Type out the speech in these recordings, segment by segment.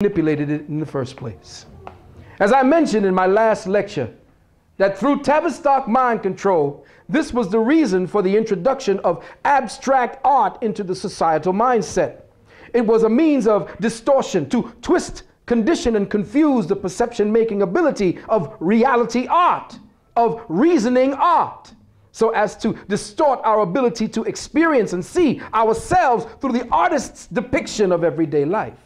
manipulated it in the first place. As I mentioned in my last lecture, that through Tavistock mind control, this was the reason for the introduction of abstract art into the societal mindset. It was a means of distortion to twist, condition, and confuse the perception-making ability of reality art, of reasoning art, so as to distort our ability to experience and see ourselves through the artist's depiction of everyday life.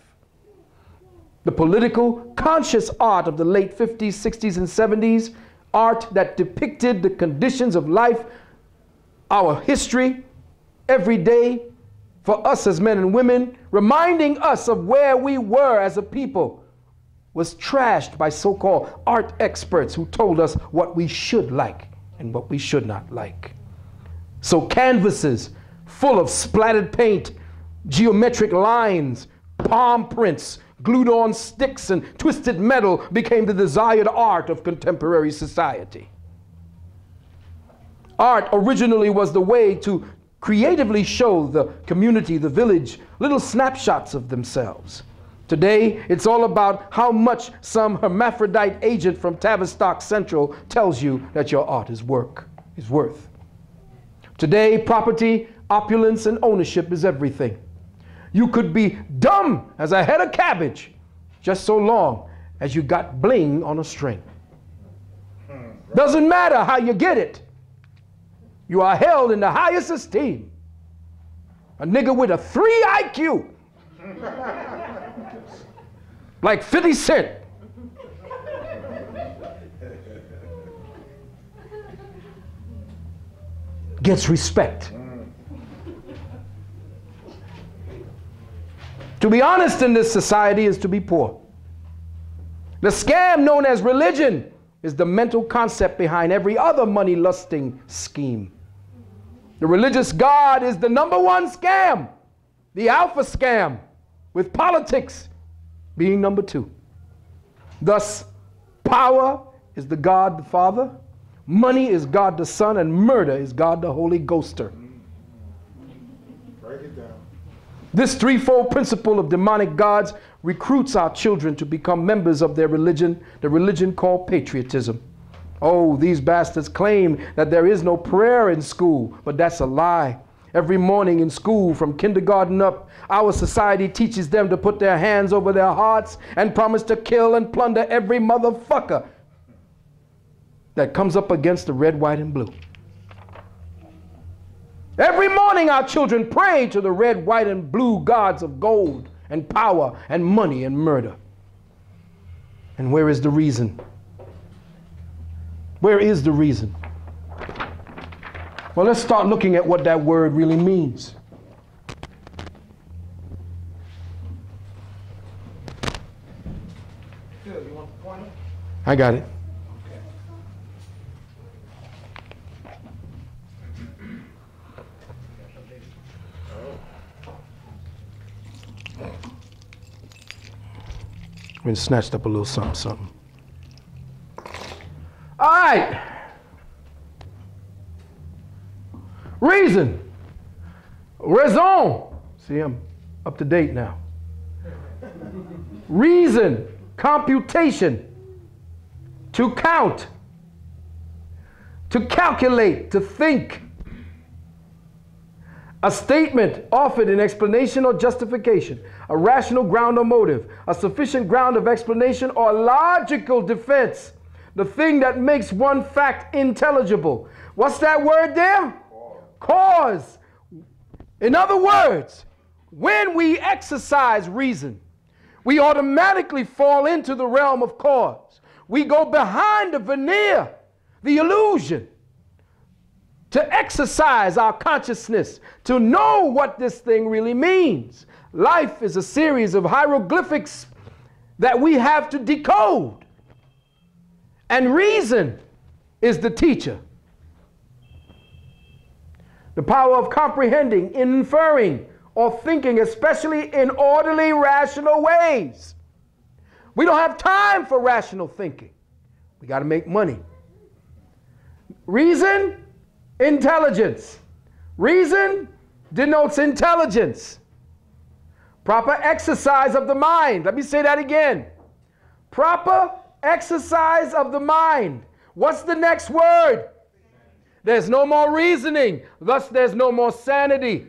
The political, conscious art of the late 50s, 60s, and 70s, art that depicted the conditions of life, our history, every day, for us as men and women, reminding us of where we were as a people, was trashed by so-called art experts who told us what we should like and what we should not like. So canvases full of splattered paint, geometric lines, palm prints, glued on sticks and twisted metal became the desired art of contemporary society. Art originally was the way to creatively show the community, the village, little snapshots of themselves. Today, it's all about how much some hermaphrodite agent from Tavistock Central tells you that your art is worth. Today, property, opulence, and ownership is everything. You could be dumb as a head of cabbage just so long as you got bling on a string. Doesn't matter how you get it. You are held in the highest esteem. A nigga with a 3 IQ, like 50 Cent, gets respect. To be honest in this society is to be poor. The scam known as religion is the mental concept behind every other money-lusting scheme. The religious God is the #1 scam, the alpha scam, with politics being #2. Thus, power is the God the Father, money is God the Son, and murder is God the Holy Ghoster. Break it down. This threefold principle of demonic gods recruits our children to become members of their religion, the religion called patriotism. Oh, these bastards claim that there is no prayer in school, but that's a lie. Every morning in school, from kindergarten up, our society teaches them to put their hands over their hearts and promise to kill and plunder every motherfucker that comes up against the red, white, and blue. Every morning our children pray to the red, white, and blue gods of gold and power and money and murder. And where is the reason? Where is the reason? Well, let's start looking at what that word really means. Phil, you want the pointer? I got it. We snatched up a little something. All right. Reason. Raison. See, I'm up to date now. Reason. Computation. To count. To calculate. To think. A statement offered in explanation or justification, a rational ground or motive, a sufficient ground of explanation or logical defense, the thing that makes one fact intelligible. What's that word there? Cause. In other words, when we exercise reason, we automatically fall into the realm of cause. We go behind the veneer, the illusion, to exercise our consciousness, to know what this thing really means. Life is a series of hieroglyphics that we have to decode. And reason is the teacher. The power of comprehending, inferring, or thinking, especially in orderly, rational ways. We don't have time for rational thinking. We got to make money. Reason, intelligence. Reason denotes intelligence. Proper exercise of the mind. Let me say that again. Proper exercise of the mind. What's the next word? There's no more reasoning. Thus, there's no more sanity.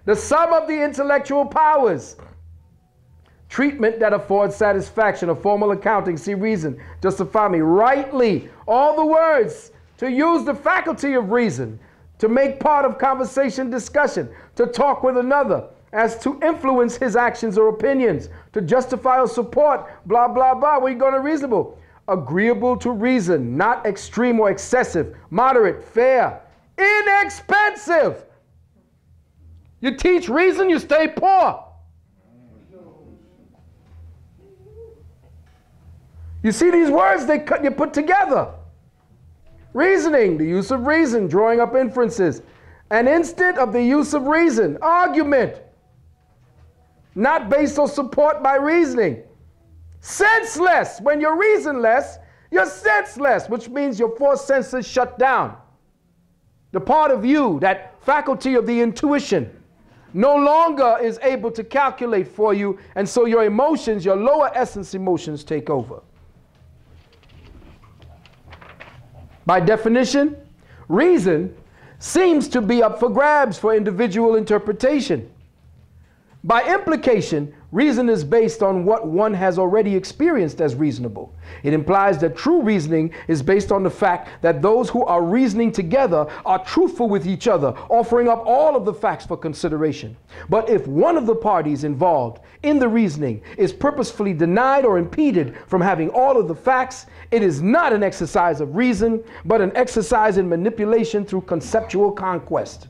The sum of the intellectual powers. Treatment that affords satisfaction. A formal accounting. See reason. Justify me. Rightly. All the words. To use the faculty of reason. To make part of conversation, discussion. To talk with another. As to influence his actions or opinions. To justify or support. Blah, blah, blah. What are you going to reasonable? Agreeable to reason. Not extreme or excessive. Moderate. Fair. Inexpensive. You teach reason, you stay poor. You see these words you put together. Reasoning, the use of reason, drawing up inferences. An instant of the use of reason. Argument. Not based on support by reasoning. Senseless. When you're reasonless, you're senseless, which means your four senses shut down. The part of you, that faculty of the intuition, no longer is able to calculate for you, and so your emotions, your lower essence emotions, take over. By definition, reason seems to be up for grabs for individual interpretation. By implication, reason is based on what one has already experienced as reasonable. It implies that true reasoning is based on the fact that those who are reasoning together are truthful with each other, offering up all of the facts for consideration. But if one of the parties involved in the reasoning is purposefully denied or impeded from having all of the facts, it is not an exercise of reason, but an exercise in manipulation through conceptual conquest.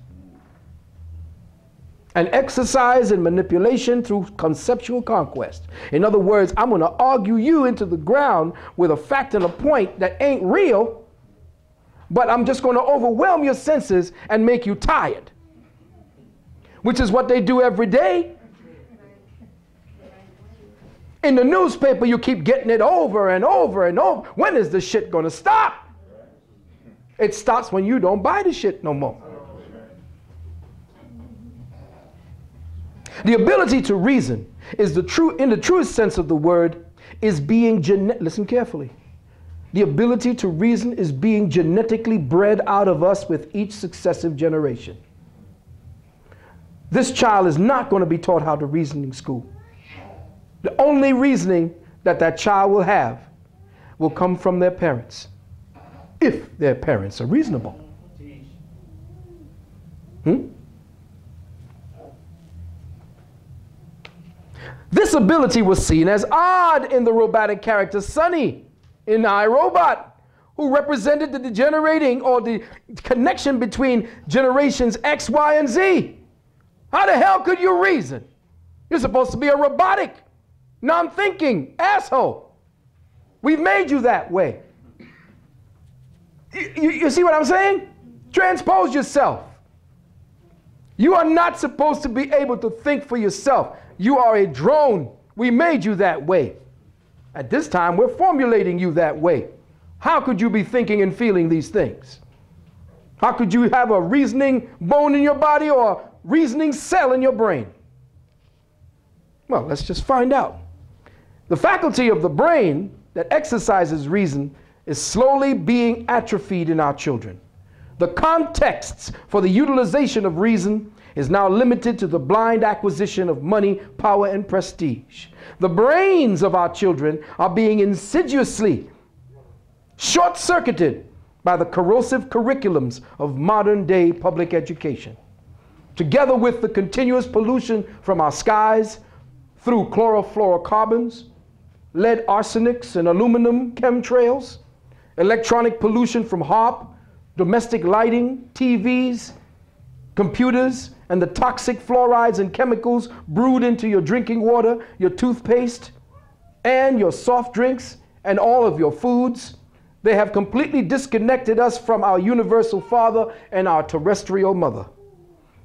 An exercise in manipulation through conceptual conquest. In other words, I'm going to argue you into the ground with a fact and a point that ain't real, but I'm just going to overwhelm your senses and make you tired, which is what they do every day. In the newspaper, you keep getting it over and over and over. When is this shit going to stop? It stops when you don't buy the shit no more. The ability to reason is in the truest sense of the word, is being listen carefully. The ability to reason is being genetically bred out of us with each successive generation. This child is not going to be taught how to reason in school. The only reasoning that child will have will come from their parents, if their parents are reasonable. This ability was seen as odd in the robotic character Sonny in I, Robot, who represented the degenerating or the connection between generations X, Y, and Z. How the hell could you reason? You're supposed to be a robotic, non-thinking asshole. We've made you that way. You see what I'm saying? Transpose yourself. You are not supposed to be able to think for yourself. You are a drone. We made you that way. At this time, we're formulating you that way. How could you be thinking and feeling these things? How could you have a reasoning bone in your body or a reasoning cell in your brain? Well, let's just find out. The faculty of the brain that exercises reason is slowly being atrophied in our children. The contexts for the utilization of reason is now limited to the blind acquisition of money, power, and prestige. The brains of our children are being insidiously short-circuited by the corrosive curriculums of modern-day public education. Together with the continuous pollution from our skies through chlorofluorocarbons, lead arsenics and aluminum chemtrails, electronic pollution from HAARP, domestic lighting, TVs, computers, and the toxic fluorides and chemicals brewed into your drinking water, your toothpaste, and your soft drinks, and all of your foods. They have completely disconnected us from our universal Father and our terrestrial Mother.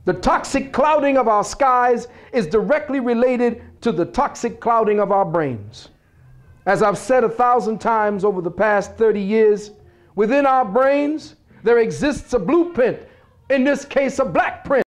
The toxic clouding of our skies is directly related to the toxic clouding of our brains. As I've said 1,000 times over the past 30 years, within our brains, there exists a blueprint, in this case, a black print.